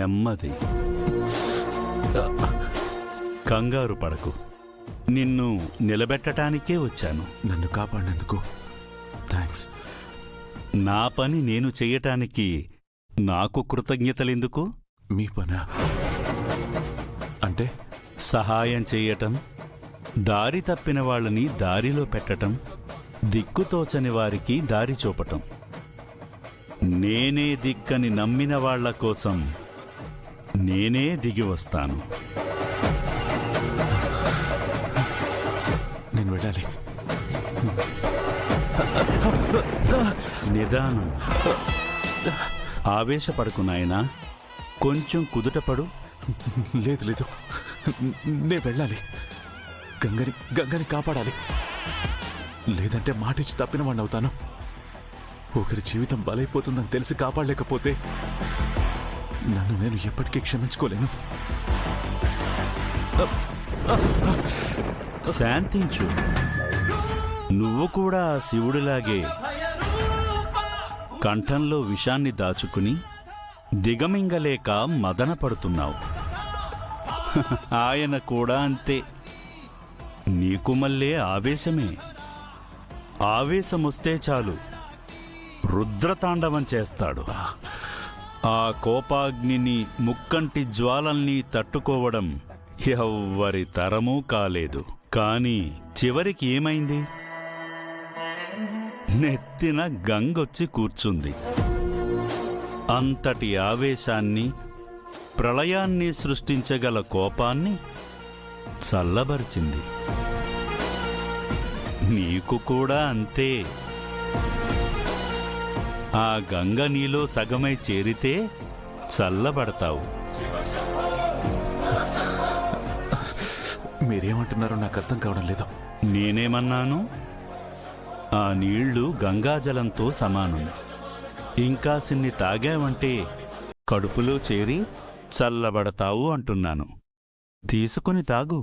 నెమ్మది. కంగారు పడకు. నిన్ను నిలబెట్టడానికే వచ్చాను. నన్ను కాపాడినందుకు థ్యాంక్స్. నా పని నేను చెయ్యటానికి నాకు కృతజ్ఞతలెందుకు? మీ పనా? అంటే సహాయం చెయ్యటం, దారి తప్పిన వాళ్ళని దారిలో పెట్టటం, దిక్కుతోచని వారికి దారి చూపటం. నేనే దిక్కని నమ్మిన వాళ్ల కోసం నేనే దిగి వస్తాను. నేను వెళ్ళాలి. నిదానం. ఆవేశపడకు నాయనా, కొంచెం కుదుటపడు. లేదు లేదు, నేను వెళ్ళాలి. గంగని కాపాడాలి. లేదంటే మాటిచ్చి తప్పిన వాడిని అవుతాను. ఒకరి జీవితం బలైపోతుందని తెలిసి కాపాడలేకపోతే నన్ను నేను ఎప్పటికీ క్షమించుకోలేను. శాంతించు. నువ్వు కూడా శివుడిలాగే కంఠంలో విషాన్ని దాచుకుని దిగమింగలేక మదన పడుతున్నావు. ఆయన కూడా అంతే. నీకు మళ్ళీ ఆవేశమే. ఆవేశమొస్తే చాలు, రుద్రతాండవం చేస్తాడు. ఆ కోపాగ్నిని, ముక్కంటి జ్వాలల్ని తట్టుకోవడం ఎవ్వరి తరమూ కాలేదు. కాని చివరికి ఏమైంది? నెత్తిన గంగొచ్చి కూర్చుంది. అంతటి ఆవేశాన్ని, ప్రళయాన్ని సృష్టించగల కోపాన్ని చల్లబరిచింది. నీకు కూడా అంతే. ఆ గంగ నీలో సగమై చేరితే చల్లబడతావు. మీరేమంటున్నారో నాకు అర్థం కావడం లేదు. నేనేమన్నాను? ఆ నీళ్లు గంగాజలంతో సమానం. ఇంకా సిన్ని తాగావంటే కడుపులో చేరి చల్లబడతావు అంటున్నాను. తీసుకుని తాగు.